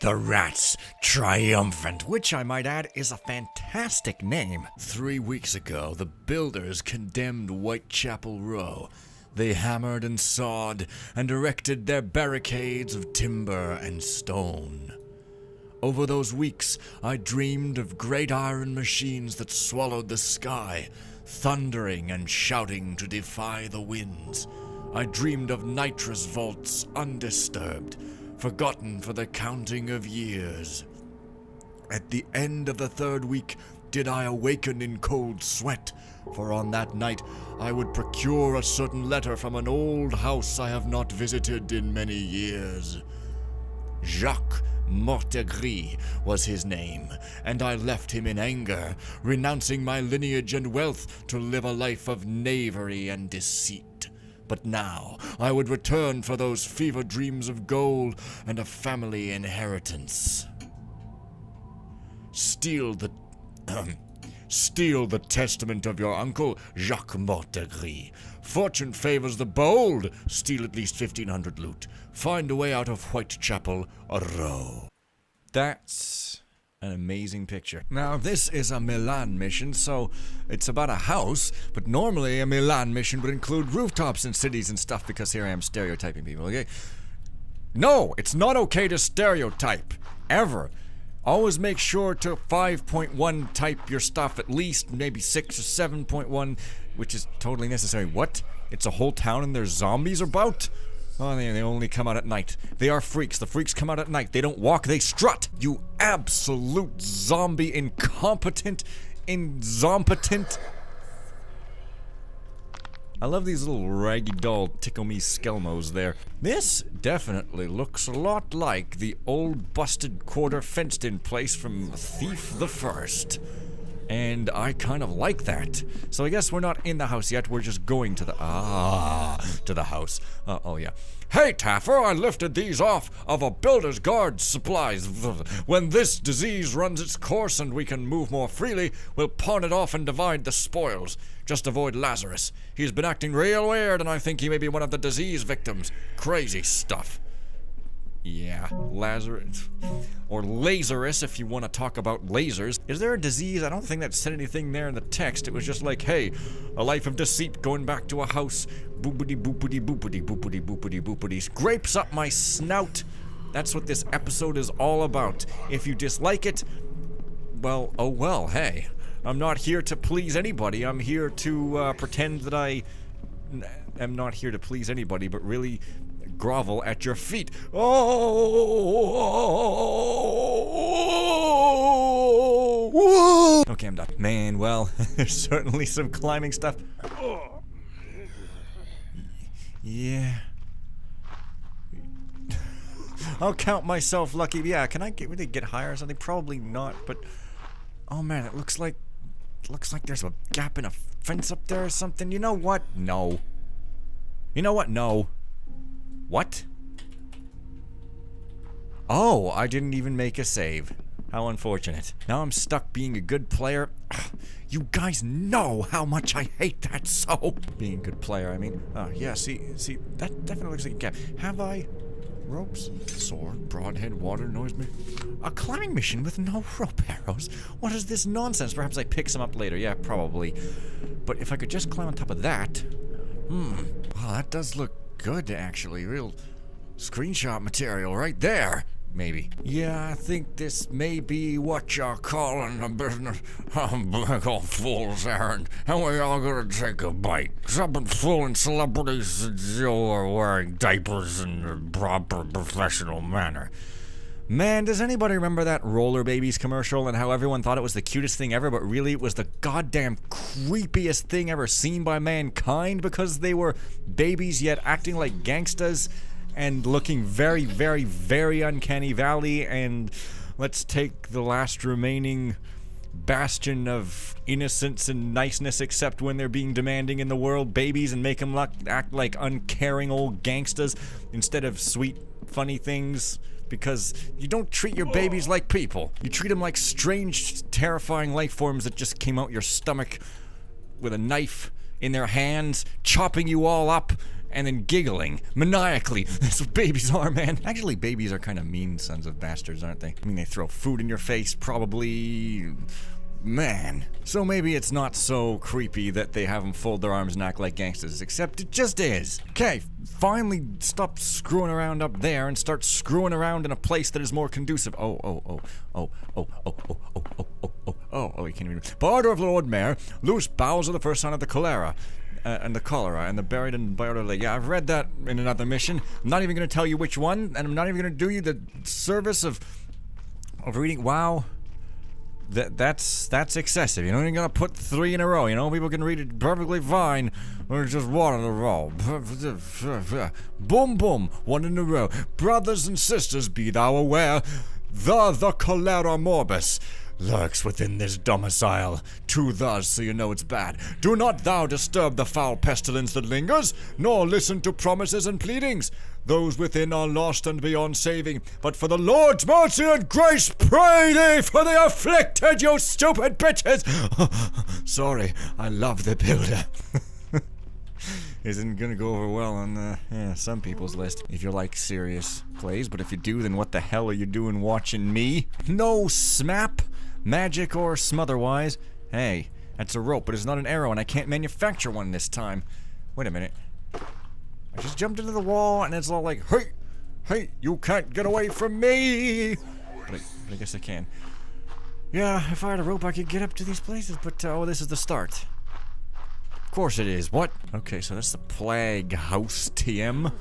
The Rats Triumphant, which I might add is a fantastic name. 3 weeks ago, the builders condemned Whitechapel Row. They hammered and sawed and erected their barricades of timber and stone. Over those weeks, I dreamed of great iron machines that swallowed the sky, thundering and shouting to defy the winds. I dreamed of nitrous vaults undisturbed, forgotten for the counting of years. At the end of the 3rd week did I awaken in cold sweat, for on that night I would procure a certain letter from an old house I have not visited in many years. Jacques Mortegris was his name, and I left him in anger, renouncing my lineage and wealth to live a life of knavery and deceit. But now I would return for those fever dreams of gold and a family inheritance. Steal the testament of your uncle, Jacques Mortegris. Fortune favors the bold. Steal at least 1,500 loot. Find a way out of Whitechapel Row. That's an amazing picture. Now, this is a Melan mission, so it's about a house, but normally a Melan mission would include rooftops and cities and stuff, because here I am stereotyping people, okay? No, it's not okay to stereotype. Ever. Always make sure to 5.1 type your stuff at least, maybe 6 or 7.1, which is totally necessary. What? It's a whole town and there's zombies about? Oh, they only come out at night. They are freaks. The freaks come out at night. They don't walk, they strut. You absolute zombie incompetent, inzompetent. I love these little raggy doll tickle-me skelmos there. This definitely looks a lot like the old busted quarter fenced-in place from Thief the First. And I kind of like that. So I guess we're not in the house yet, we're just going to the house. Oh yeah. Hey Taffer, I lifted these off of a builder's guard supplies. When this disease runs its course and we can move more freely, we'll pawn it off and divide the spoils. Just avoid Lazarus. He's been acting real weird and I think he may be one of the disease victims. Crazy stuff. Yeah, Lazarus. Or Lazarus, if you want to talk about lasers. Is there a disease? I don't think that said anything there in the text. It was just like, hey, a life of deceit going back to a house. Boopity boopity boopity boopity boopity boopity. Grapes up my snout. That's what this episode is all about. If you dislike it, well, oh well, hey. I'm not here to please anybody. I'm here to pretend that I am not here to please anybody, but really grovel at your feet. Oh! Okay, I'm done. Man, well, there's certainly some climbing stuff. Yeah. I'll count myself lucky. Yeah, can I really get higher or something? Probably not, but oh man, it looks like there's a gap in a fence up there or something. You know what? No. You know what? No. What? Oh, I didn't even make a save. How unfortunate. Now I'm stuck being a good player. You guys know how much I hate that so. Being a good player, I mean. Oh, yeah, see, that definitely looks like a gap. Have I? Ropes, sword, broadhead, water, noise. A climbing mission with no rope arrows? What is this nonsense? Perhaps I pick some up later. Yeah, probably. But if I could just climb on top of that. Wow, that does look good, actually. Real screenshot material right there. Maybe. Yeah, I think this may be what you're calling a business. Big old fool's errand. And we all gotta take a bite. 'Cause I've been fooling celebrities since you were wearing diapers in a proper professional manner. Man, does anybody remember that Roller Babies commercial and how everyone thought it was the cutest thing ever, but really it was the goddamn creepiest thing ever seen by mankind because they were babies yet acting like gangstas and looking very, very, very uncanny valley, and let's take the last remaining bastion of innocence and niceness except when they're being demanding in the world, babies, and make them act like uncaring old gangstas instead of sweet, funny things. Because you don't treat your babies like people. You treat them like strange, terrifying life forms that just came out your stomach with a knife in their hands, chopping you all up and then giggling maniacally. That's what babies are, man. Actually, babies are kind of mean sons of bastards, aren't they? I mean, they throw food in your face, probably. Man. So maybe it's not so creepy that they have them fold their arms and act like gangsters, except it just is. Okay, finally stop screwing around up there and start screwing around in a place that is more conducive. Oh, you can't even. By order of Lord Mayor, loose bowels of the first son of the cholera. And the cholera, and the buried in Biota Lake. Yeah, I've read that in another mission. I'm not even gonna tell you which one, and I'm not even gonna do you the service of reading. Wow. That's excessive. You know, you're gonna put 3 in a row. You know, people can read it perfectly fine. Or just 1 in a row. Boom, boom, 1 in a row. Brothers and sisters, be thou aware, the cholera morbus lurks within this domicile. 2 thus, so you know it's bad. Do not thou disturb the foul pestilence that lingers, nor listen to promises and pleadings. Those within are lost and beyond saving, but for the Lord's mercy and grace, pray thee for the afflicted, you stupid bitches! Sorry, I love the builder. Isn't gonna go over well on, some people's list, if you like serious plays, but if you do, then what the hell are you doing watching me? No smap, magic or smotherwise. Hey, that's a rope, but it's not an arrow, and I can't manufacture one this time. Wait a minute. I just jumped into the wall, and it's all like, hey, you can't get away from me! But I guess I can. Yeah, if I had a rope, I could get up to these places, but, oh, this is the start. Of course it is. What? Okay, so that's the Plague House TM.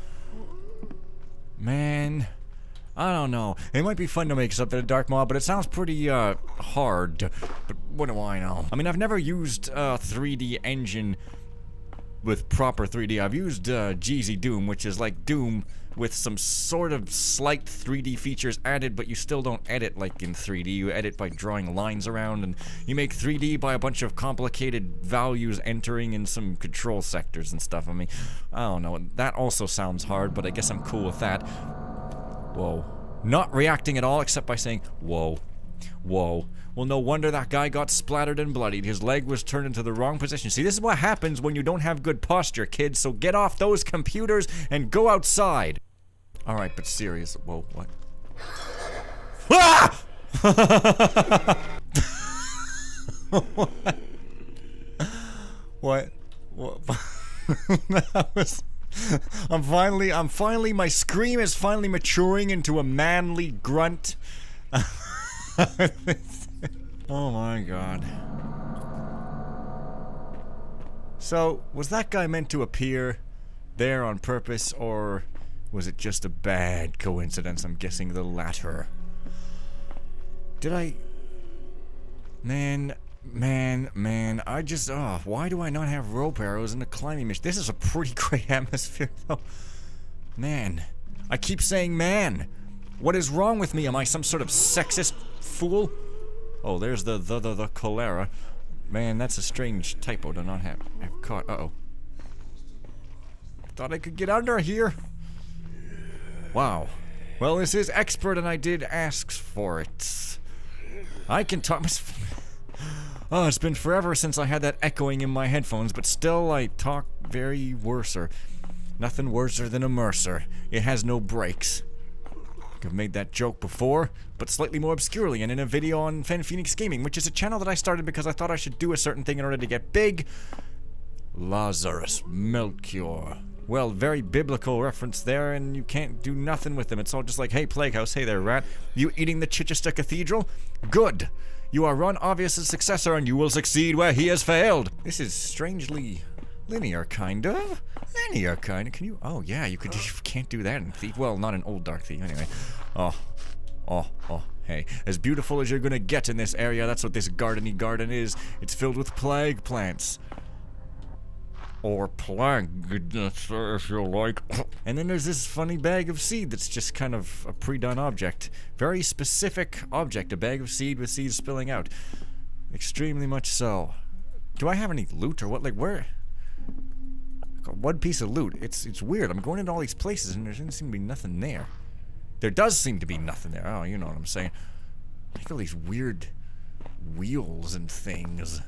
Man, I don't know. It might be fun to make something in Dark Maw, but it sounds pretty, hard. But what do I know? I mean, I've never used a 3D engine with proper 3D. I've used Jeezy Doom, which is like Doom with some sort of slight 3D features added, but you still don't edit like in 3D. You edit by drawing lines around, and you make 3D by a bunch of complicated values entering in some control sectors and stuff. I mean, I don't know. That also sounds hard, but I guess I'm cool with that. Whoa. Not reacting at all, except by saying, whoa. Whoa. Well, no wonder that guy got splattered and bloodied. His leg was turned into the wrong position. See, this is what happens when you don't have good posture, kids, so get off those computers and go outside. Alright, but serious. Whoa, what? Ah! What? That was... I'm finally, my scream is finally maturing into a manly grunt. Oh my god. So, was that guy meant to appear there on purpose, or was it just a bad coincidence? I'm guessing the latter. Did I... Man, I just... Oh, why do I not have rope arrows in the climbing mission? This is a pretty great atmosphere, though. Man. I keep saying man. What is wrong with me? Am I some sort of sexist fool? Oh, there's the cholera. Man, that's a strange typo to not have caught. Uh-oh. Thought I could get under here. Wow. Well, this is expert, and I did ask for it. I can talk... Oh, it's been forever since I had that echoing in my headphones, but still I talk very worser. Nothing worser than a Mercer. It has no brakes. I've made that joke before, but slightly more obscurely and in a video on FenPhoenix Gaming, which is a channel that I started because I thought I should do a certain thing in order to get big. Lazarus Melchior. Well, very biblical reference there, and you can't do nothing with them. It's all just like, hey, Plague House, hey there, rat. You eating the Chichester Cathedral? Good. You are Ron Obvious's successor, and you will succeed where he has failed. This is strangely linear, kind of. Linear, kind of. Can you? Oh, yeah, you can't do that in Thief. Well, not in Old Dark Thief, anyway. Oh, hey. As beautiful as you're gonna get in this area, that's what this gardeny garden is. It's filled with plague plants. Or plaguedness, if you like. And then there's this funny bag of seed that's just kind of a pre-done object. Very specific object. A bag of seed with seeds spilling out. Extremely much so. Do I have any loot or what? Like, where? I got one piece of loot. It's weird. I'm going into all these places and there doesn't seem to be nothing there. There does seem to be nothing there. Oh, you know what I'm saying. Look at all these weird wheels and things.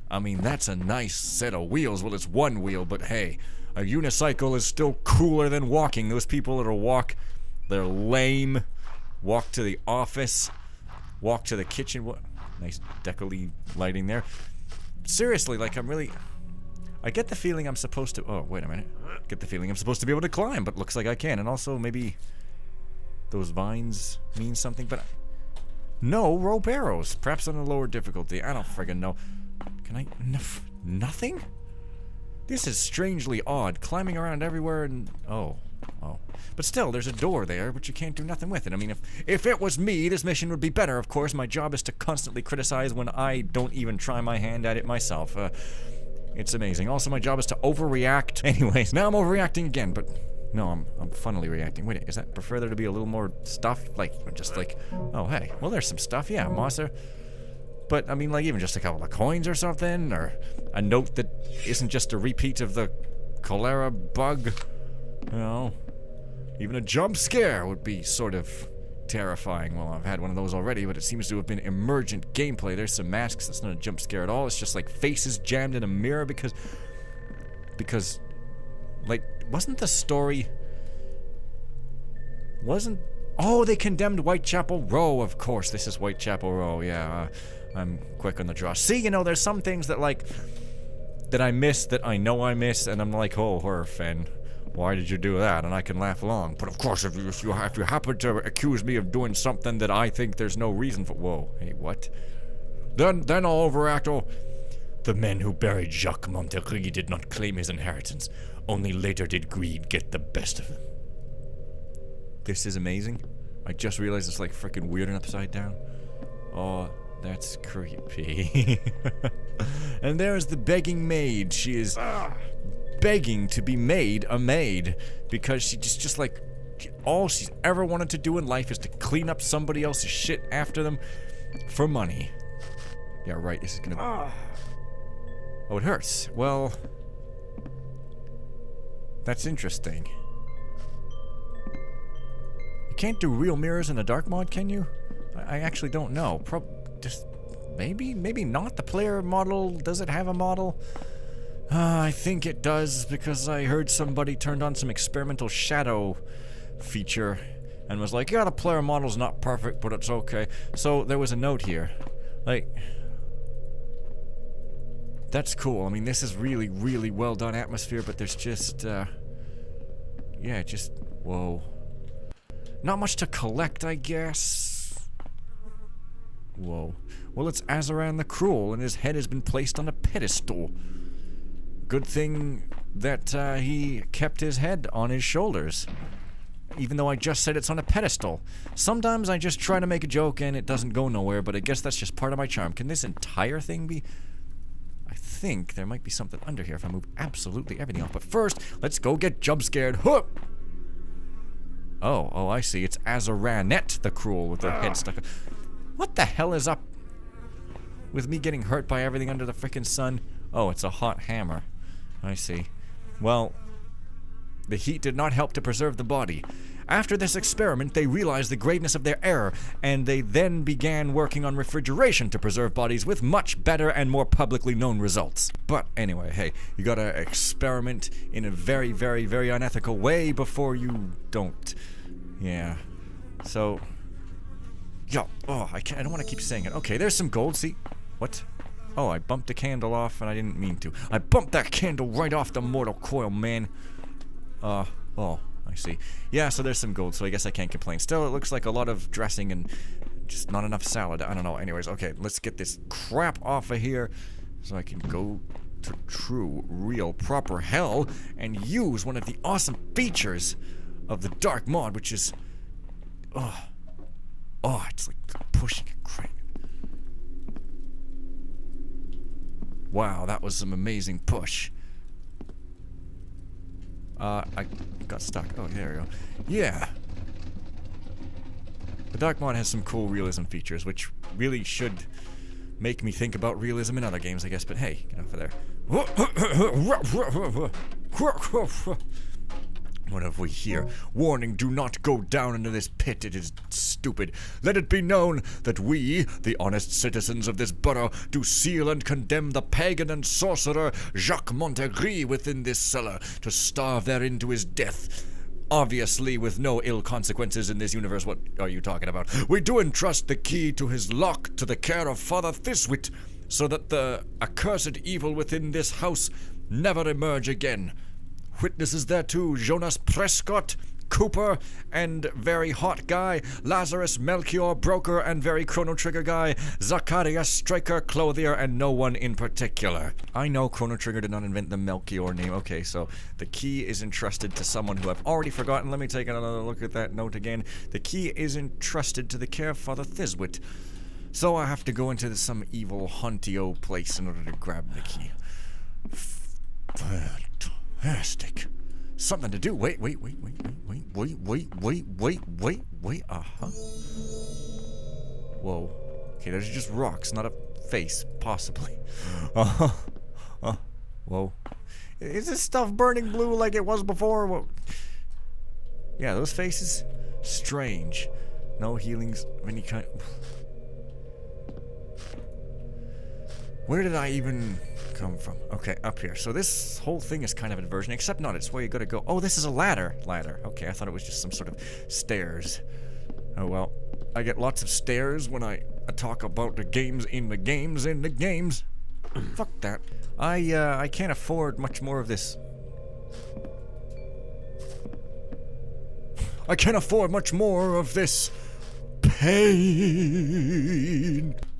I mean, that's a nice set of wheels. Well, it's one wheel, but hey, A unicycle is still cooler than walking. Those people that'll walk, they're lame. Walk to the office. Walk to the kitchen. What? Nice decoly lighting there. Seriously, like I'm really... I get the feeling I'm supposed to... Oh, wait a minute. Get the feeling I'm supposed to be able to climb, but looks like I can. And also, maybe those vines mean something, but... No rope arrows. Perhaps on a lower difficulty. I don't friggin' know. Can I... Nothing? This is strangely odd. Climbing around everywhere and... Oh. But still, there's a door there, but you can't do nothing with it. I mean, if it was me, this mission would be better, of course. My job is to constantly criticize when I don't even try my hand at it myself. It's amazing. Also, my job is to overreact. Anyways, now I'm overreacting again, but... No, I'm funnily reacting. Wait, is that... Prefer there to be a little more stuff? Like, just like... Oh, hey. Well, there's some stuff, yeah, Mosser. But, I mean, like, even just a couple of coins or something, or a note that isn't just a repeat of the cholera bug. You know, even a jump scare would be sort of terrifying. Well, I've had one of those already, but it seems to have been emergent gameplay. There's some masks. That's not a jump scare at all. It's just like faces jammed in a mirror because, like, wasn't the story... Oh, they condemned Whitechapel Row, of course. This is Whitechapel Row, yeah. I'm quick on the draw. See, you know, there's some things that, like, that I miss, that I know I miss, and I'm like, oh, horror fan. Why did you do that? And I can laugh along. But of course, if you happen to accuse me of doing something that I think there's no reason for... Whoa, hey, what? Then I'll overact. Oh, the men who buried Jacques Monterey did not claim his inheritance. Only later did greed get the best of him. This is amazing. I just realized it's like freaking weird and upside down. Oh, that's creepy. And there's the begging maid. She is... begging to be made a maid because she just like all she's ever wanted to do in life is to clean up somebody else's shit after them for money. Yeah, right. This is gonna... Oh, it hurts. Well, that's interesting. You can't do real mirrors in a dark mod, can you? I actually don't know. Just maybe not. The player model, does it have a model? I think it does, because I heard somebody turned on some experimental shadow feature and was like, yeah, the player model's not perfect, but it's okay. So there was a note here. Like, that's cool. I mean, this is really, really well done atmosphere, but there's just, yeah, just, whoa. Not much to collect, I guess. Whoa. Well, it's Azaran the Cruel, and his head has been placed on a pedestal. Good thing that he kept his head on his shoulders. Even though I just said it's on a pedestal. Sometimes I just try to make a joke and it doesn't go nowhere, but I guess that's just part of my charm. Can this entire thing be... I think there might be something under here if I move absolutely everything off. But first, let's go get jump scared. Huh! Oh, I see. It's Azaranette the Cruel with her head stuck... What the hell is up with me getting hurt by everything under the frickin' sun? Oh, it's a hot hammer. I see. Well, the heat did not help to preserve the body. After this experiment, they realized the graveness of their error, and they then began working on refrigeration to preserve bodies with much better and more publicly known results. But anyway, hey, you gotta experiment in a very, very, very unethical way before you don't. Yeah. So... Yo, oh, I don't want to keep saying it. Okay, there's some gold, see? What? Oh, I bumped the candle off and I didn't mean to. I bumped that candle right off the mortal coil, man. Oh, I see. Yeah, so there's some gold, so I guess I can't complain. Still, it looks like a lot of dressing and just not enough salad. I don't know. Anyways, okay, let's get this crap off of here so I can go to true, real, proper hell and use one of the awesome features of the dark mod, which is... Oh, it's like pushing a crane. Wow, that was some amazing push. I got stuck. Oh, there we go. Yeah. The Dark Mod has some cool realism features, which really should make me think about realism in other games, I guess, but hey, get off of there. What have we here? Warning, do not go down into this pit, it is stupid. Let it be known that we, the honest citizens of this borough, do seal and condemn the pagan and sorcerer Jacques Montegris within this cellar, to starve therein to his death. Obviously, with no ill consequences in this universe. What are you talking about? We do entrust the key to his lock to the care of Father Thiswit, so that the accursed evil within this house never emerge again. Witnesses thereto, Jonas Prescott, Cooper, and very hot guy, Lazarus Melchior, broker, and very Chrono Trigger guy, Zacharias Striker, clothier, and no one in particular. I know Chrono Trigger did not invent the Melchior name. Okay, so the key is entrusted to someone who I've already forgotten. Let me take another look at that note again. The key is entrusted to the care of Father Thiswit. So I have to go into some evil Huntio place in order to grab the key. Fantastic. Something to do. Wait. Uh-huh. Whoa. Okay, those are just rocks, not a face, possibly. Whoa. Is this stuff burning blue like it was before? Whoa. Yeah, those faces. Strange. No healings of any kind. Where did I even come from? Okay, up here. So this whole thing is kind of a diversion, except not. It's where you gotta go. Oh, this is a ladder. Okay, I thought it was just some sort of stairs. Oh, well. I get lots of stairs when I talk about the games in the games in the games. Fuck that. I can't afford much more of this. I can't afford much more of this pain.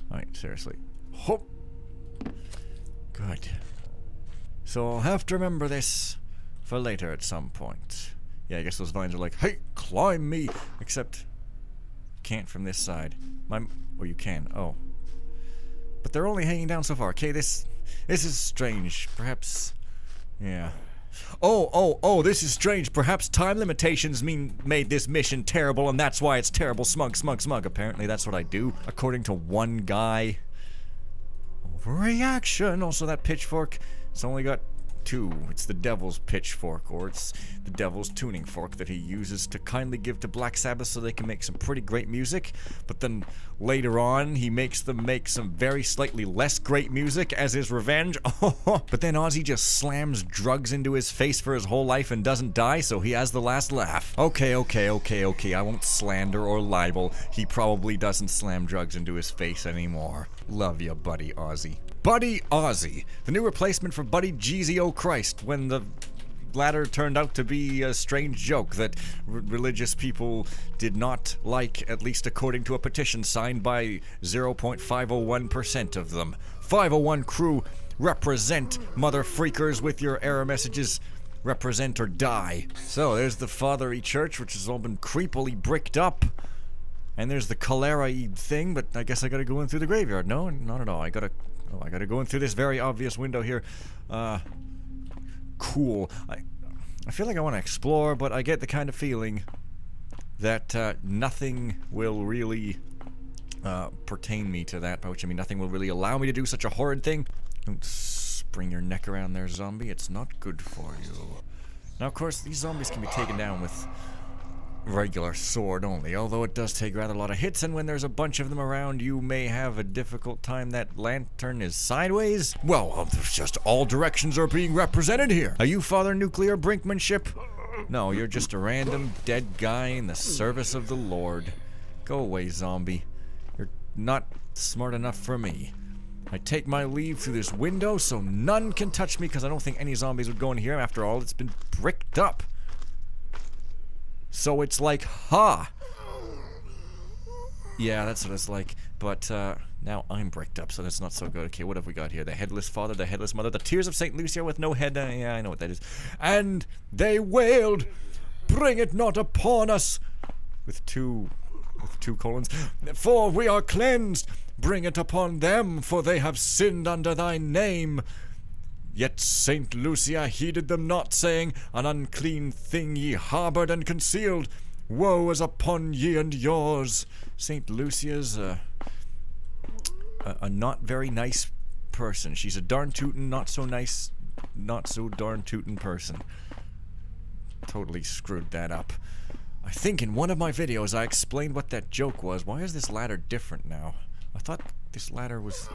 Alright, seriously. Hope. Good. So I'll have to remember this for later at some point. Yeah, I guess those vines are like, hey, climb me! Except, can't from this side. Or you can, oh. But they're only hanging down so far. Okay, this is strange. Perhaps, yeah. Oh, this is strange. Perhaps time limitations made this mission terrible, and that's why it's terrible. Smug. Apparently that's what I do, according to one guy. Overreaction. Also, that pitchfork, it's only got two. It's the devil's pitchfork, or it's the devil's tuning fork that he uses to kindly give to Black Sabbath so they can make some pretty great music. But then later on, he makes them make some very slightly less great music as his revenge. But then Ozzy just slams drugs into his face for his whole life and doesn't die, so he has the last laugh. Okay. I won't slander or libel. He probably doesn't slam drugs into his face anymore. Love ya, Buddy Ozzy. Buddy Ozzy, the new replacement for Buddy Jeezy O'Christ, when the latter turned out to be a strange joke that religious people did not like, at least according to a petition signed by 0.501% of them. 501 crew, represent, mother freakers with your error messages. Represent or die. So there's the Father-y church, which has all been creepily bricked up. And there's the cholera-y thing, but I guess I gotta go in through the graveyard. No, not at all. I gotta go in through this very obvious window here. Cool. I feel like I want to explore, but I get the kind of feeling that nothing will really pertain me to that, by which I mean nothing will really allow me to do such a horrid thing. Don't spring your neck around there, zombie. It's not good for you. Now, of course, these zombies can be taken down with regular sword only, although it does take rather a lot of hits, and when there's a bunch of them around, you may have a difficult time. That lantern is sideways. Well, there's just all directions are being represented here. Are you Father Nuclear Brinkmanship? No, you're just a random dead guy in the service of the Lord. Go away, zombie. You're not smart enough for me. I take my leave through this window so none can touch me, because I don't think any zombies would go in here. After all, it's been bricked up. So it's like, ha! Yeah, that's what it's like. But, now I'm bricked up, so that's not so good. Okay, what have we got here? The Headless Father, the Headless Mother, the Tears of St. Lucia with no head. Yeah, I know what that is. And they wailed, bring it not upon us! With two colons. For we are cleansed! Bring it upon them, for they have sinned under thy name! Yet St. Lucia heeded them not, saying, an unclean thing ye harbored and concealed. Woe is upon ye and yours. St. Lucia's a not very nice person. She's a darn tootin', not so nice, not so darn tootin' person. totally screwed that up. I think in one of my videos I explained what that joke was. Why is this ladder different now? I thought this ladder was...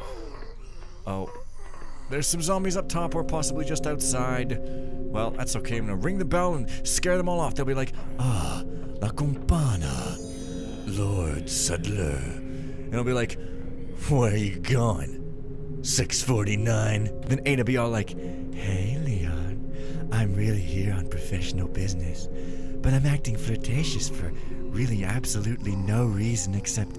Oh. There's some zombies up top or possibly just outside. Well, that's okay. I'm gonna ring the bell and scare them all off. They'll be like, "Ah, la campana, Lord Sudler." And I'll be like, "Where are you going? 649. Then Ada be all like, "Hey, Leon, I'm really here on professional business, but I'm acting flirtatious for really absolutely no reason except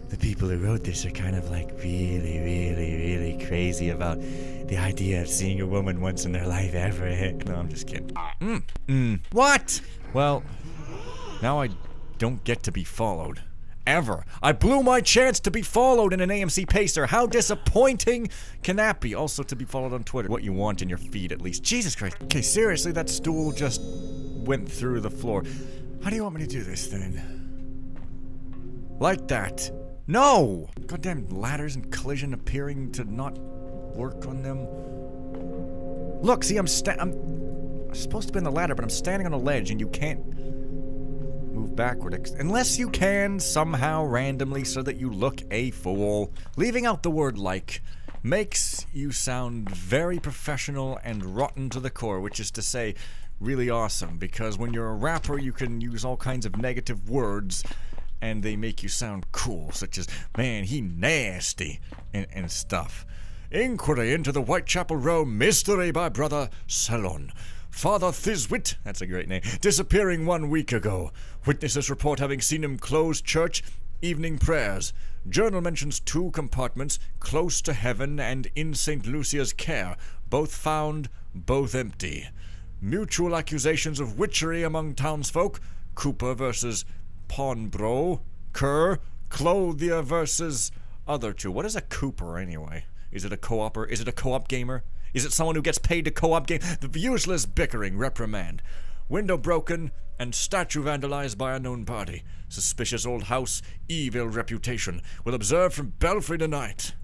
the people who wrote this are kind of like really crazy about the idea of seeing a woman once in their life ever." No, I'm just kidding. What? Well, now I don't get to be followed. Ever. I blew my chance to be followed in an AMC Pacer. How disappointing can that be? Also to be followed on Twitter. What you want in your feed, at least. Jesus Christ. Okay, seriously, that stool just went through the floor. How do you want me to do this, then? Like that. No! Goddamn ladders and collision appearing to not work on them. Look, see, I'm supposed to be on the ladder, but I'm standing on a ledge, and you can't move backward. Unless you can, somehow, randomly, so that you look a fool. Leaving out the word "like" makes you sound very professional and rotten to the core, which is to say, really awesome, because when you're a rapper, you can use all kinds of negative words, and they make you sound cool, such as, "Man, he nasty," and stuff. Inquiry into the Whitechapel Row mystery by Brother Salon. Father Thiswit, that's a great name, disappearing 1 week ago. Witnesses report having seen him close church, evening prayers. Journal mentions 2 compartments, close to heaven and in St. Lucia's care. Both found, both empty. Mutual accusations of witchery among townsfolk. Cooper versus Pawnbro, Kerr, Clothier versus other 2. What is a Cooper, anyway? Is it a co-opper? Is it a co-op gamer? Is it someone who gets paid to co-op game? The useless bickering, reprimand. Window broken and statue vandalized by unknown party. Suspicious old house, evil reputation. Will observe from belfry tonight.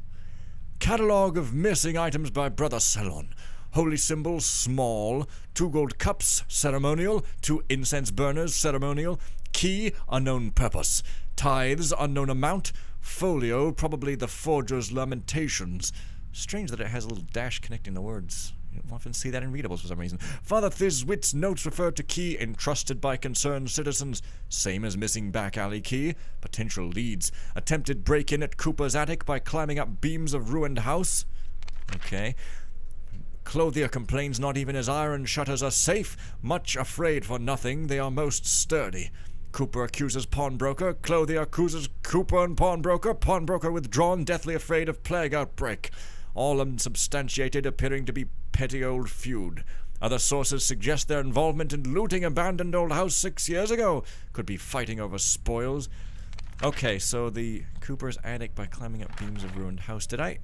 Catalogue of missing items by Brother Salon. Holy symbols, small. 2 gold cups, ceremonial. 2 incense burners, ceremonial. Key, unknown purpose. Tithes, unknown amount. Folio, probably the forger's lamentations. Strange that it has a little dash connecting the words. You don't often see that in readables for some reason. Father Thiswit's notes refer to key entrusted by concerned citizens. Same as missing back alley key. Potential leads. Attempted break-in at Cooper's attic by climbing up beams of ruined house. Okay. Clothier complains not even his iron shutters are safe. Much afraid for nothing, they are most sturdy. Cooper accuses pawnbroker. Clothier accuses Cooper and pawnbroker. Pawnbroker withdrawn, deathly afraid of plague outbreak. All unsubstantiated, appearing to be petty old feud. Other sources suggest their involvement in looting abandoned old house 6 years ago. Could be fighting over spoils. Okay, so the Cooper's attic by climbing up beams of ruined house. Did I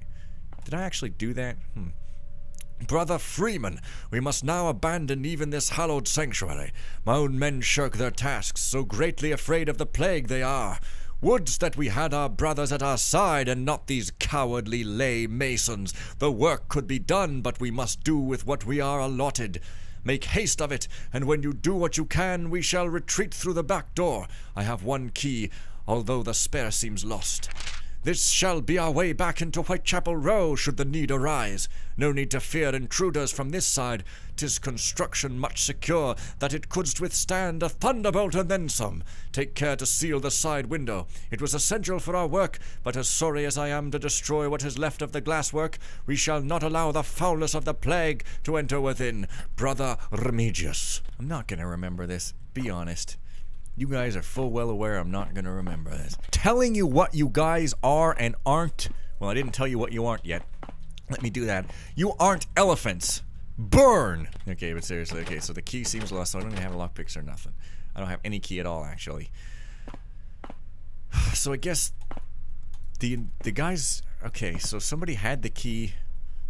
actually do that? Brother Freeman, we must now abandon even this hallowed sanctuary. My own men shirk their tasks, so greatly afraid of the plague they are. Wouldst that we had our brothers at our side, and not these cowardly lay masons. The work could be done, but we must do with what we are allotted. Make haste of it, and when you do what you can, we shall retreat through the back door. I have 1 key, although the spare seems lost. This shall be our way back into Whitechapel Row, should the need arise. No need to fear intruders from this side. 'Tis construction much secure, that it couldst withstand a thunderbolt and then some. Take care to seal the side window. It was essential for our work, but as sorry as I am to destroy what is left of the glasswork, we shall not allow the foulness of the plague to enter within. Brother Remigius. I'm not gonna remember this, be honest. You guys are full well aware I'm not gonna remember this. Telling you what you guys are and aren't. Well, I didn't tell you what you aren't yet. Let me do that. You aren't elephants. Burn! Okay, but seriously, okay, so the key seems lost, so I don't even have a lockpicks or nothing. I don't have any key at all, actually. So I guess the guys... Okay, so somebody had the key.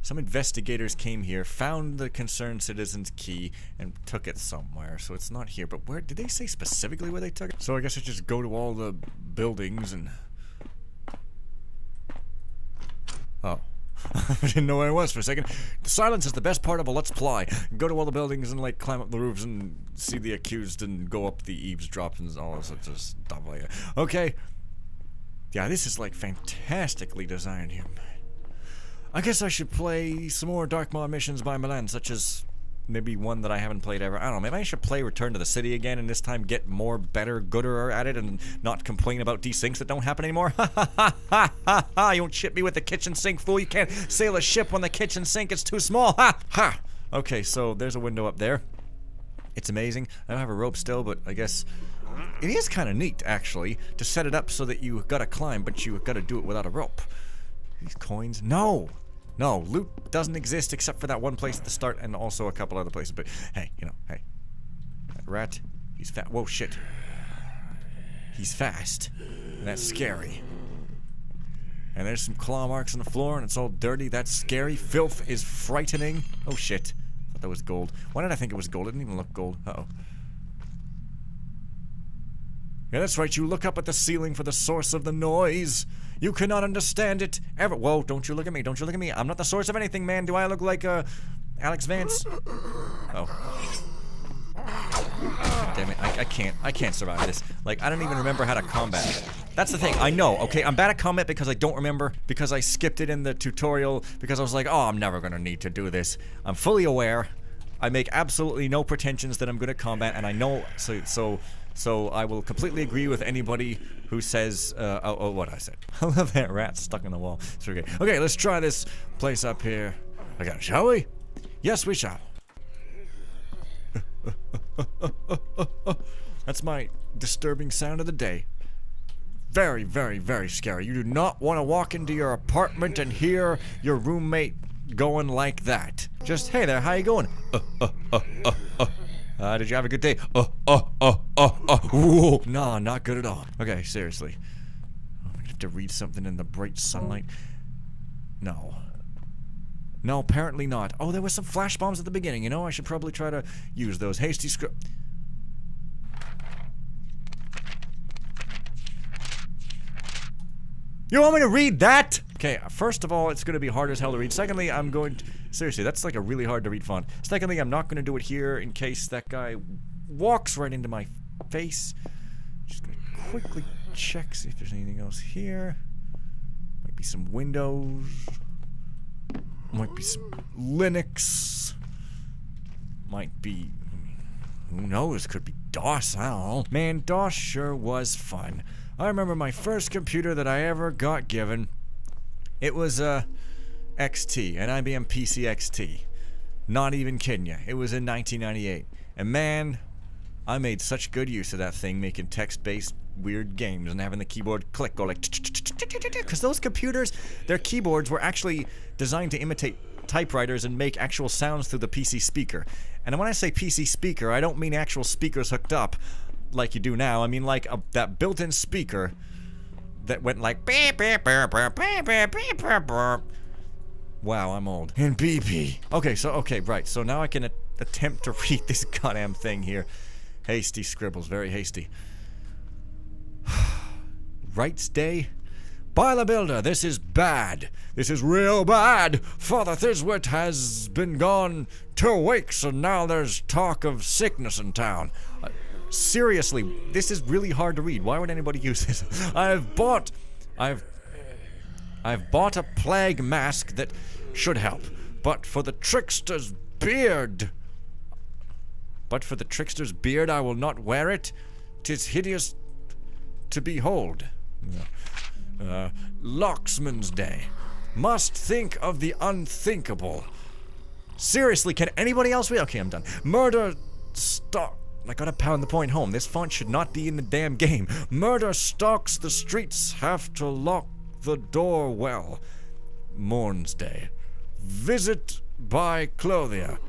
Some investigators came here, found the concerned citizen's key, and took it somewhere. So it's not here, but where... Did they say specifically where they took it? So I guess I just go to all the buildings and... Oh. I didn't know where I was for a second. The silence is the best part of a Let's Play. Go to all the buildings and, like, climb up the roofs and see the accused and go up the eavesdrops and all sorts of stuff like that. Okay. Yeah, this is, like, fantastically designed here. I guess I should play some more Dark Maw missions by Melan, such as maybe one that I haven't played ever. I don't know, maybe I should play Return to the City again and this time get more, better, gooder at it and not complain about desyncs that don't happen anymore. Ha ha ha ha ha ha! You won't ship me with the kitchen sink, fool. You can't sail a ship when the kitchen sink is too small. Ha ha! Okay, so there's a window up there. It's amazing. I don't have a rope still, but I guess it is kind of neat, actually, to set it up so that you gotta climb, but you gotta do it without a rope. These coins? No! No, loot doesn't exist except for that one place at the start and also a couple other places, but hey, you know, hey. That rat, he's fat. Whoa, shit. He's fast. And that's scary. And there's some claw marks on the floor and it's all dirty. That's scary. Filth is frightening. Oh, shit. I thought that was gold. Why did I think it was gold? It didn't even look gold. Uh-oh. Yeah, that's right. You look up at the ceiling for the source of the noise. You cannot understand it ever. Whoa, don't you look at me. Don't you look at me. I'm not the source of anything, man. Do I look like, Alex Vance? Oh. Damn it. I can't survive this. Like, I don't even remember how to combat. That's the thing. I know, okay? I'm bad at combat because I don't remember, because I skipped it in the tutorial, because I was like, oh, I'm never gonna need to do this. I'm fully aware. I make absolutely no pretensions that I'm good at combat, and I know, so I will completely agree with anybody who says, oh, what I said. I love that rat stuck in the wall. It's okay. Okay, let's try this place up here again, shall we? Yes, we shall. That's my disturbing sound of the day. Very, very, very scary. You do not want to walk into your apartment and hear your roommate going like that. Just, hey there, how you going? Did you have a good day? Whoa. No, not good at all. Okay, seriously. I'm gonna have to read something in the bright sunlight. No. No, apparently not. Oh, there was some flash bombs at the beginning. You know, I should probably try to use those. Hasty script. You want me to read that? Okay, first of all, it's going to be hard as hell to read. Secondly, I'm going to... Seriously, that's like a really hard to read font. Secondly, I'm not going to do it here in case that guy walks right into my face. Just going to quickly check, see if there's anything else here. Might be some Windows. Might be some Linux. Might be... Who knows? Could be DOS, I don't know. Man, DOS sure was fun. I remember my first computer that I ever got given. It was a XT, an IBM PC XT. Not even kidding you. It was in 1998. And man, I made such good use of that thing, making text-based weird games and having the keyboard click, go like... Because those computers, their keyboards were actually designed to imitate typewriters and make actual sounds through the PC speaker. And when I say PC speaker, I don't mean actual speakers hooked up like you do now. I mean like that built-in speaker that went like beep beep beep beep beep beep beep beep. Wow, I'm old. And BP. Okay, right. So now I can attempt to read this goddamn thing here. Hasty scribbles, very hasty. Rights Day? By the Builder, this is bad. This is real bad. Father Thiswit has been gone 2 weeks and now there's talk of sickness in town. Seriously, this is really hard to read. Why would anybody use this? I've bought a plague mask that should help. But for the trickster's beard, I will not wear it. 'Tis hideous to behold. Locksman's Day. Must think of the unthinkable. Seriously, can anybody else read? Okay, I'm done. Murder stalk. I gotta pound the point home. This font should not be in the damn game. Murder stalks the streets. Have to lock the door well. Morn's Day. Visit by Clothier.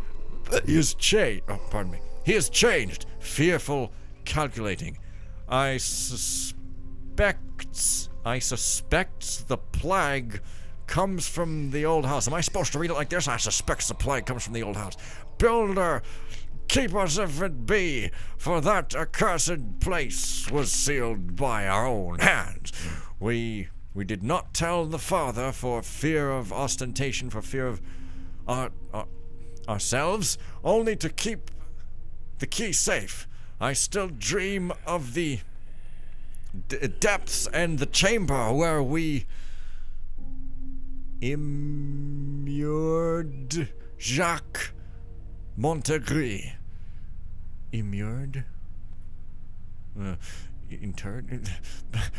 He is changed. Oh, pardon me. He is changed. Fearful, calculating. I suspect the plague comes from the old house. Am I supposed to read it like this? I suspect the plague comes from the old house. Builder, keep us if it be, for that accursed place was sealed by our own hands. We We did not tell the father for fear of ostentation, for fear of ourselves, only to keep the key safe. I still dream of the depths and the chamber where we immured Jacques Montegris. Immured? Interred?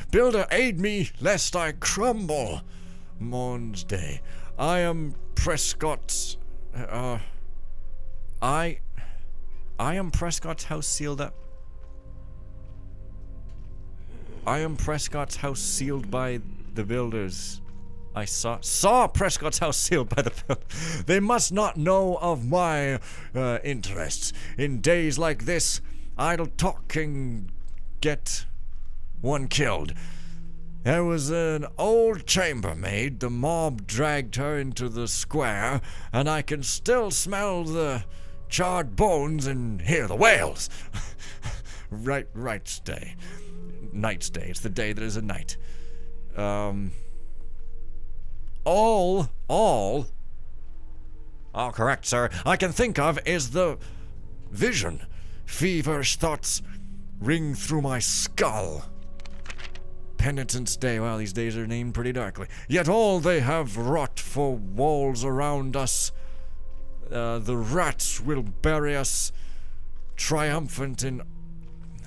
Builder, aid me, lest I crumble. Mons Day. I am Prescott's... I am Prescott's house sealed up. I am Prescott's house sealed by the builders. I saw Prescott's house sealed by the builders. They must not know of my interests. In days like this, idle talk can get one killed. There was an old chambermaid. The mob dragged her into the square, and I can still smell the charred bones and hear the wails. Night's day. It's the day that is a night. All, correct, sir, I can think of is the vision. Feverish thoughts ring through my skull. Penitence Day, well, these days are named pretty darkly. Yet all they have wrought for walls around us. The rats will bury us triumphant in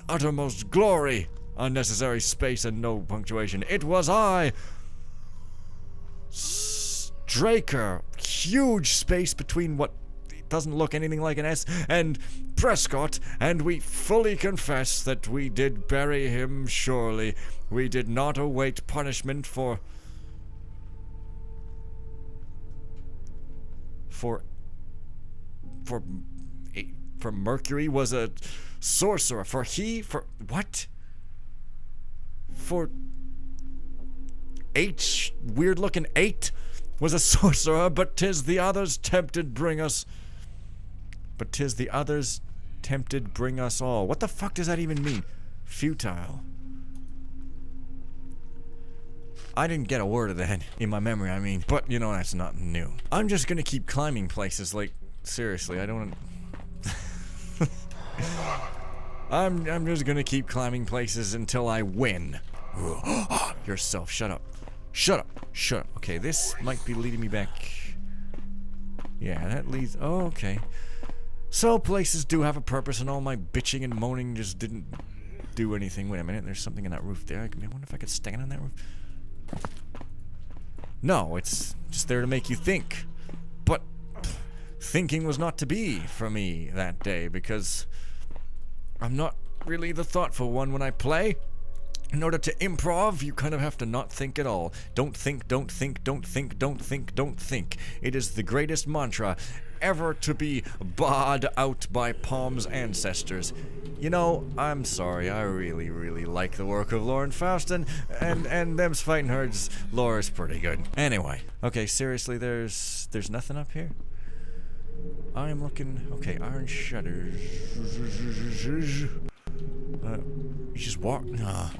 uttermost glory. Unnecessary space and no punctuation. It was I, Straker, huge space between what doesn't look anything like an S, and Prescott, and we fully confess that we did bury him surely. We did not await punishment for Mercury was a sorcerer. For what? For weird-looking 8 was a sorcerer, but 'tis the others tempted bring us. But 'tis the others tempted bring us all. What the fuck does that even mean? Futile. I didn't get a word of that in my memory, I mean. But, you know, that's not new. I'm just gonna keep climbing places, like, seriously, I don't... I'm just gonna keep climbing places until I win. Yourself, shut up. Shut up. Shut up. Okay, this might be leading me back. Yeah, that leads... Oh, okay. So, places do have a purpose, and all my bitching and moaning just didn't do anything. Wait a minute, there's something in that roof there. I wonder if I could stand on that roof. No, it's just there to make you think. But thinking was not to be for me that day, because I'm not really the thoughtful one when I play. In order to improv, you kind of have to not think at all. Don't think, don't think, don't think, don't think, don't think. It is the greatest mantra ever to be bawed out by Palm's ancestors. You know, I'm sorry, I really, really like the work of Lauren Faustin, and them's fighting herds. Laura's pretty good. Anyway, okay, seriously, there's nothing up here? I'm looking, okay, iron shutters. You just walk.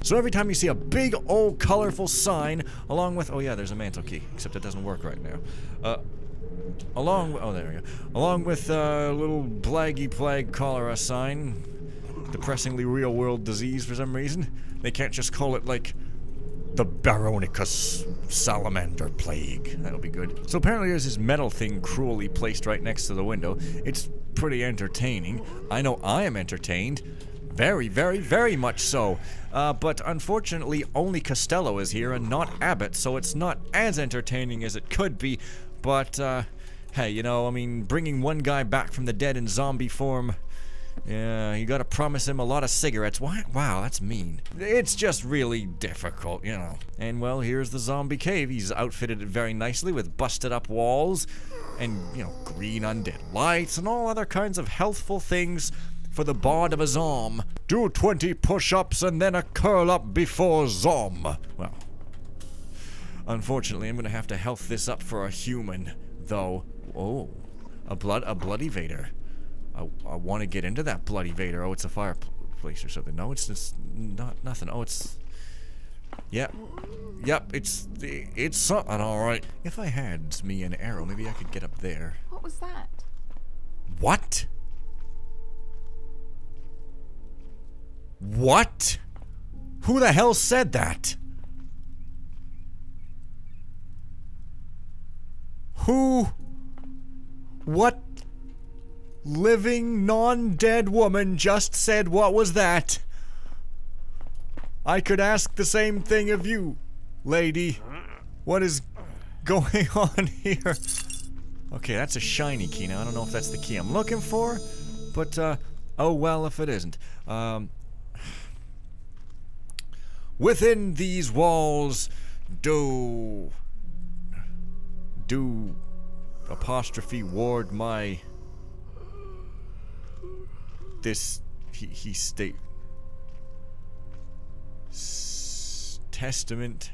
So every time you see a big old colorful sign, along with, oh yeah, there's a mantle key, except it doesn't work right now. Oh there we go. Along with a little blaggy plague cholera sign, depressingly real world disease for some reason. They can't just call it like the Baronicus salamander plague. That'll be good. So apparently there's this metal thing cruelly placed right next to the window. It's pretty entertaining. I know I am entertained. Very, very, very much so. But unfortunately, only Costello is here and not Abbott, so it's not as entertaining as it could be. But, hey, you know, I mean, bringing one guy back from the dead in zombie form, yeah, you gotta promise him a lot of cigarettes. Why? Wow, that's mean. It's just really difficult, you know. And, well, here's the zombie cave. He's outfitted it very nicely with busted up walls and, you know, green undead lights and all other kinds of healthful things for the bod of a zom. Do 20 push-ups and then a curl-up before zom. Well, unfortunately, I'm gonna have to health this up for a human, though. Oh, a bloody Vader. I want to get into that bloody Vader. Oh, it's a fireplace or something. No, it's just not nothing. Oh, it's Yep. Yep, it's something, alright. If I had me an arrow, maybe I could get up there. What was that? What? What? Who the hell said that? Who? What living, non-dead woman just said what was that? I could ask the same thing of you, lady. What is going on here? Okay, that's a shiny key now. I don't know if that's the key I'm looking for, but, oh well if it isn't. Within these walls, do apostrophe ward my this he state testament.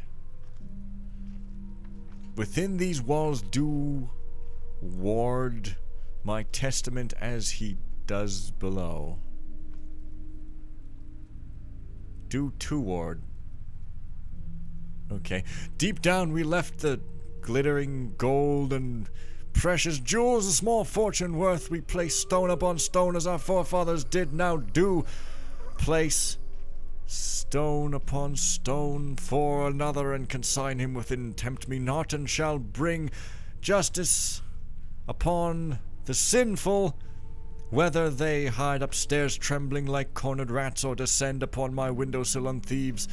Within these walls do ward my testament as he does below. Do toward. Okay. Deep down we left the glittering gold and precious jewels, a small fortune worth. We place stone upon stone as our forefathers did. Now do place stone upon stone for another, and consign him within. Tempt me not, and shall bring justice upon the sinful, whether they hide upstairs trembling like cornered rats, or descend upon my windowsill on thieves.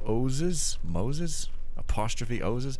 Oses? Moses? Apostrophe Oses?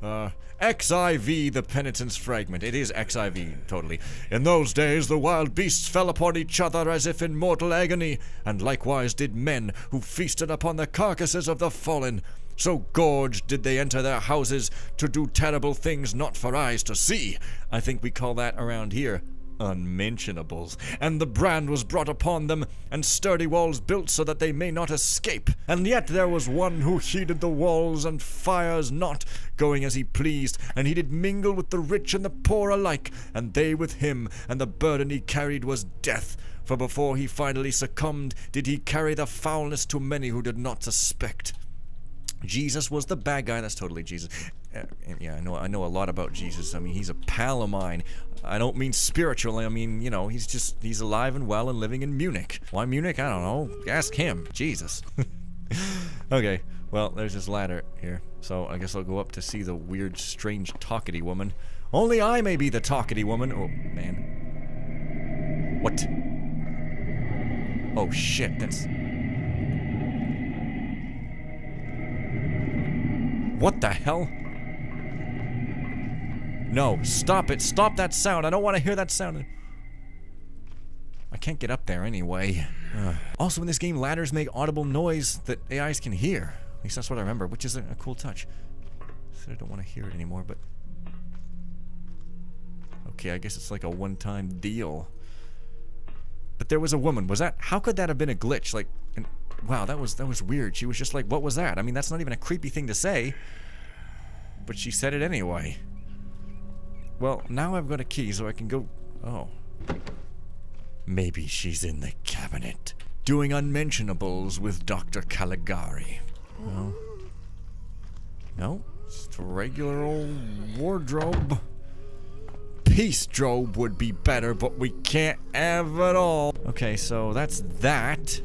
XIV, the penitence fragment. It is XIV, totally. In those days the wild beasts fell upon each other as if in mortal agony, and likewise did men who feasted upon the carcasses of the fallen. So gorged did they enter their houses to do terrible things not for eyes to see. I think we call that around here unmentionables. And the brand was brought upon them, and sturdy walls built so that they may not escape. And yet there was one who heeded the walls and fires not, going as he pleased, and he did mingle with the rich and the poor alike, and they with him, and the burden he carried was death. For before he finally succumbed, did he carry the foulness to many who did not suspect. Jesus was the bad guy. That's totally Jesus. Yeah, I know a lot about Jesus. I mean, he's a pal of mine. I don't mean spiritually. I mean, you know, he's alive and well and living in Munich. Why Munich? I don't know. Ask him. Jesus. Okay, well, there's this ladder here. So I guess I'll go up to see the weird, strange, talkity woman. Only I may be the talkity woman. Oh, man. What? Oh, shit. That's... What the hell? No, stop it. Stop that sound. I don't want to hear that sound. I can't get up there anyway. Also, in this game, ladders make audible noise that AIs can hear. At least that's what I remember, which is a cool touch. So I don't want to hear it anymore, but... Okay, I guess it's like a one-time deal. But there was a woman. Was that... How could that have been a glitch? Like... Wow, that was weird. She was just like, what was that? I mean, that's not even a creepy thing to say. But she said it anyway. Well, now I've got a key, so I can go... Oh. Maybe she's in the cabinet. Doing unmentionables with Dr. Caligari. No. No? Just a regular old wardrobe. Peace strobe would be better, but we can't have it all. Okay, so that's that.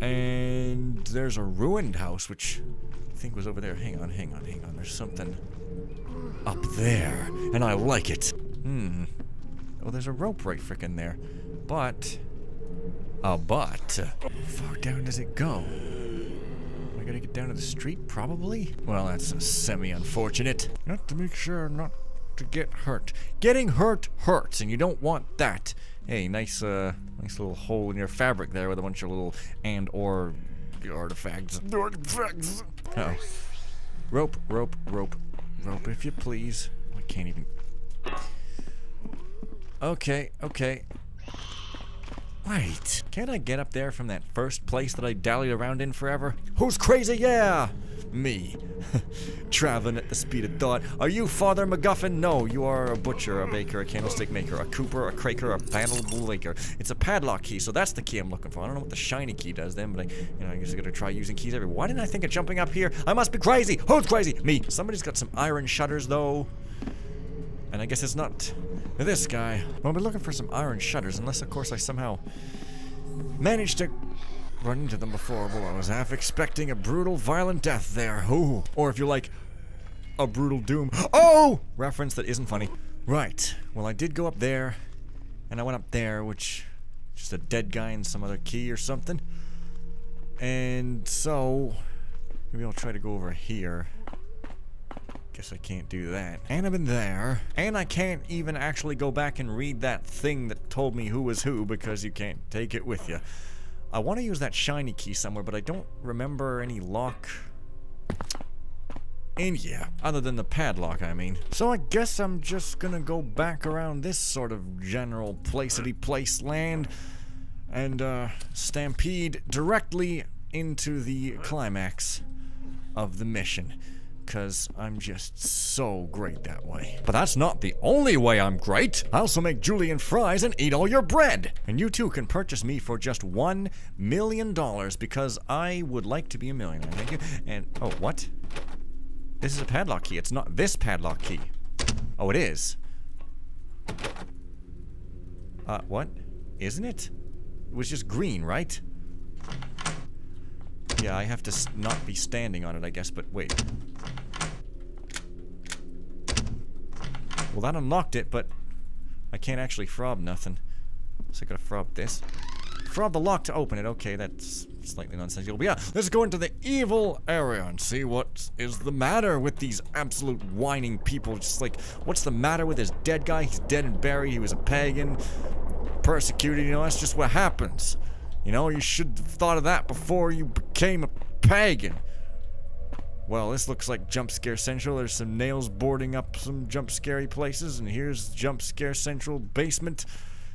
And there's a ruined house, which I think was over there. Hang on. There's something up there, and I like it. Oh, there's a rope right frickin' there. But how far down does it go? I gotta get down to the street, probably? Well, that's semi-unfortunate. Not to make sure not to get hurt. Getting hurt hurts, and you don't want that. Hey, nice little hole in your fabric there with a bunch of little and/or artifacts. Uh-oh. Rope, if you please. I can't even... Okay. Wait, can't I get up there from that first place that I dallied around in forever? Who's crazy? Yeah! Me. Traveling at the speed of thought. Are you Father MacGuffin? No, you are a butcher, a baker, a candlestick maker, a cooper, a craker, a panel laker. It's a padlock key, so that's the key I'm looking for. I don't know what the shiny key does then, but I guess I gotta try using keys everywhere. Why didn't I think of jumping up here? I must be crazy! Who's crazy? Me. Somebody's got some iron shutters, though. And I guess it's not this guy. Well, I'll be looking for some iron shutters, unless, of course, I somehow managed to run into them before. Well, I was half expecting a brutal, violent death there. Ooh. Or if you like, a brutal doom. Oh! Reference that isn't funny. Right. Well, I did go up there, and I went up there, which... just a dead guy and some other key or something. And so... maybe I'll try to go over here. Guess I can't do that. And I've been there. And I can't even actually go back and read that thing that told me who was who, because you can't take it with you. I want to use that shiny key somewhere, but I don't remember any lock in here, other than the padlock, I mean. So I guess I'm just gonna go back around this sort of general placety place land and stampede directly into the climax of the mission, because I'm just so great that way. But that's not the only way I'm great. I also make julienne fries and eat all your bread. And you too can purchase me for just $1 million, because I would like to be a millionaire. Thank you. And, oh, what? This is a padlock key. It's not this padlock key. Oh, it is. What? Isn't it? It was just green, right? Yeah, I have to not be standing on it, I guess, but wait. Well, that unlocked it, but I can't actually frob nothing. So I gotta frob this. Frob the lock to open it. Okay, that's slightly nonsensical. But yeah, let's go into the evil area and see what is the matter with these absolute whining people. Just like, what's the matter with this dead guy? He's dead and buried. He was a pagan. Persecuted, you know, that's just what happens. You know, you should have thought of that before you became a pagan. Well, this looks like Jump Scare Central. There's some nails boarding up some jump scary places, and here's Jump Scare Central basement.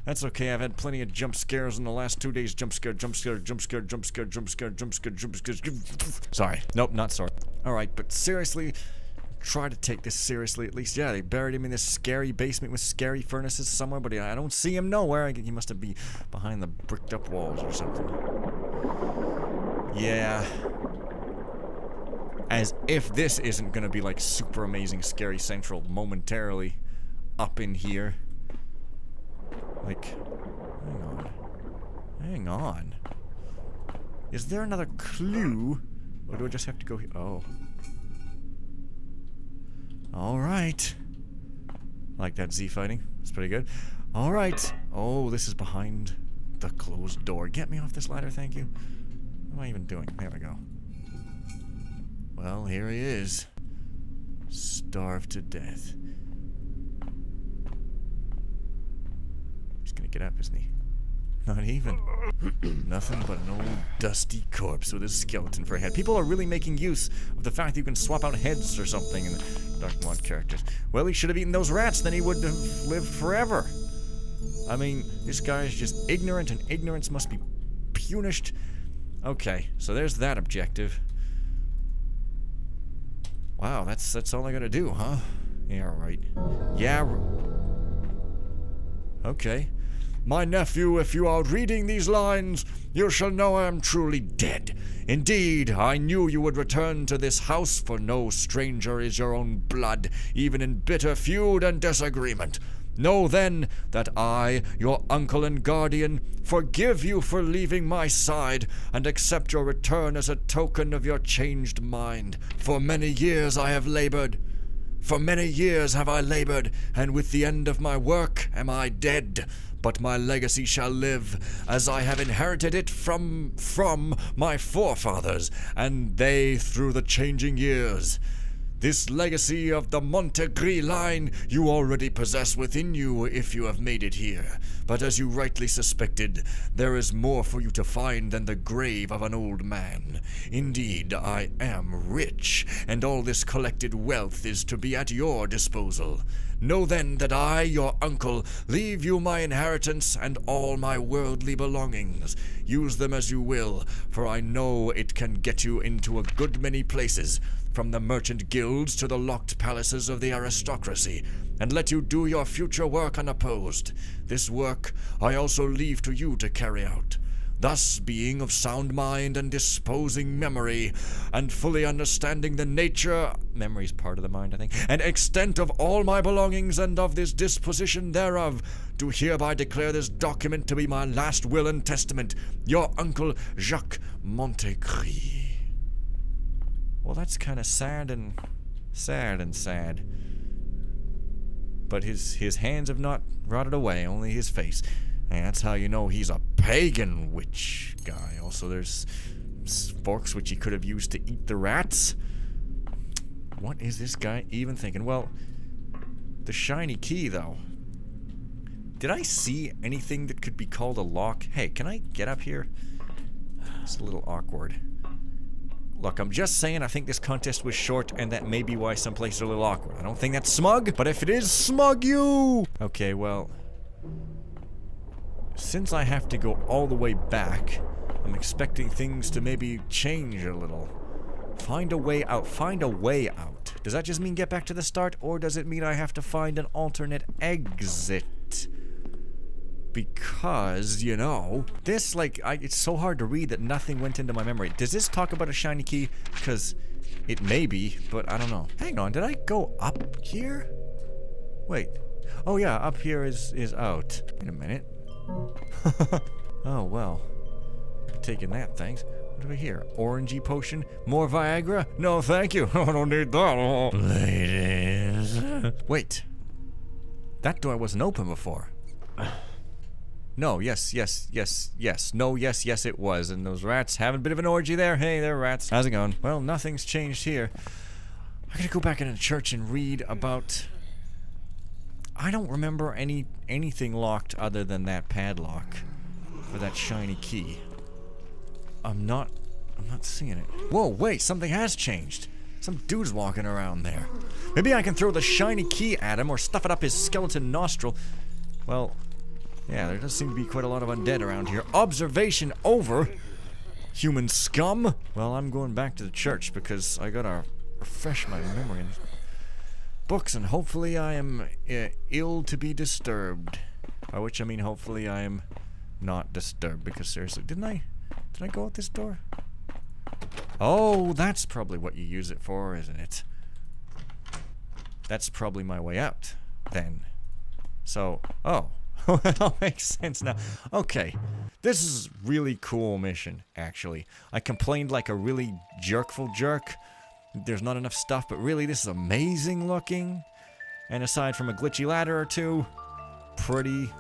That's okay, I've had plenty of jump scares in the last 2 days. Jump scare, jump scare, jump scare, jump scare, jump scare, jump scare, jump scare. Sorry. Nope, not sorry. Alright, but seriously, try to take this seriously at least. Yeah, they buried him in this scary basement with scary furnaces somewhere, but I don't see him nowhere. He must have been behind the bricked up walls or something. Yeah. As if this isn't gonna be like super amazing scary central momentarily up in here. Like, hang on. Is there another clue? Or do I just have to go here? Oh. Alright. I like that Z fighting. It's pretty good. Alright. Oh, this is behind the closed door. Get me off this ladder, thank you. What am I even doing? There we go. Well, here he is. Starved to death. He's gonna get up, isn't he? Not even. Nothing but an old dusty corpse with a skeleton for a head. People are really making use of the fact that you can swap out heads or something in the Dark Mod characters. Well, he should have eaten those rats, then he would have lived forever. I mean, this guy is just ignorant, and ignorance must be punished. Okay, so there's that objective. Wow, that's all I gotta do, huh? Yeah, right. Yeah. Okay. My nephew, if you are reading these lines, you shall know I am truly dead. Indeed, I knew you would return to this house, for no stranger is your own blood, even in bitter feud and disagreement. Know then that I, your uncle and guardian, forgive you for leaving my side, and accept your return as a token of your changed mind. For many years I have labored. For many years have I labored, and with the end of my work am I dead. But my legacy shall live, as I have inherited it from my forefathers, and they through the changing years. This legacy of the Montegris line you already possess within you if you have made it here. But as you rightly suspected, there is more for you to find than the grave of an old man. Indeed, I am rich, and all this collected wealth is to be at your disposal. Know then that I, your uncle, leave you my inheritance and all my worldly belongings. Use them as you will, for I know it can get you into a good many places, from the merchant guilds to the locked palaces of the aristocracy, and let you do your future work unopposed. This work I also leave to you to carry out. Thus, being of sound mind and disposing memory, and fully understanding the nature, memory's part of the mind, I think, and extent of all my belongings and of this disposition thereof, do hereby declare this document to be my last will and testament, your uncle Jacques Montegris. Well, that's kind of sad. But his hands have not rotted away, only his face. And that's how you know he's a pagan witch guy. Also, there's forks which he could have used to eat the rats. What is this guy even thinking? Well, the shiny key, though. Did I see anything that could be called a lock? Hey, can I get up here? It's a little awkward. Look, I'm just saying I think this contest was short, and that may be why some places are a little awkward. I don't think that's smug, but if it is, smug you! Okay, well... since I have to go all the way back, I'm expecting things to maybe change a little. Find a way out. Find a way out. Does that just mean get back to the start, or does it mean I have to find an alternate exit? Because, you know, this, like, it's so hard to read that nothing went into my memory. Does this talk about a shiny key? Because it may be, but I don't know. Hang on, did I go up here? Wait. Oh yeah, up here is out. Wait a minute. Oh, well. Taking that, thanks. What do we hear? Orangey potion? More Viagra? No, thank you. I don't need that. Ladies. Wait. That door wasn't open before. No, yes. No, yes, it was. And those rats having a bit of an orgy there. Hey, they're rats. How's it going? Well, nothing's changed here. I gotta go back into church and read about... I don't remember anything locked other than that padlock. For that shiny key. I'm not seeing it. Whoa, wait, something has changed. Some dude's walking around there. Maybe I can throw the shiny key at him or stuff it up his skeleton nostril. Well... yeah, there does seem to be quite a lot of undead around here. Observation over! Human scum! Well, I'm going back to the church because I gotta refresh my memory in books, and hopefully I am ill to be disturbed. By which I mean hopefully I am not disturbed, because seriously, did I go out this door? Oh, that's probably what you use it for, isn't it? That's probably my way out, then. So, oh. That all makes sense now. Okay. This is a really cool mission, actually. I complained like a really jerkful jerk. There's not enough stuff, but really this is amazing looking. And aside from a glitchy ladder or two, pretty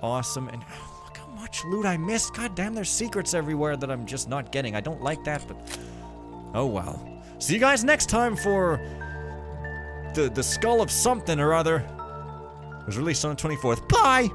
awesome. And oh, look how much loot I missed. God damn, there's secrets everywhere that I'm just not getting. I don't like that, but oh well. See you guys next time for the Skull of Something or Other. It was released on the 24th. Bye!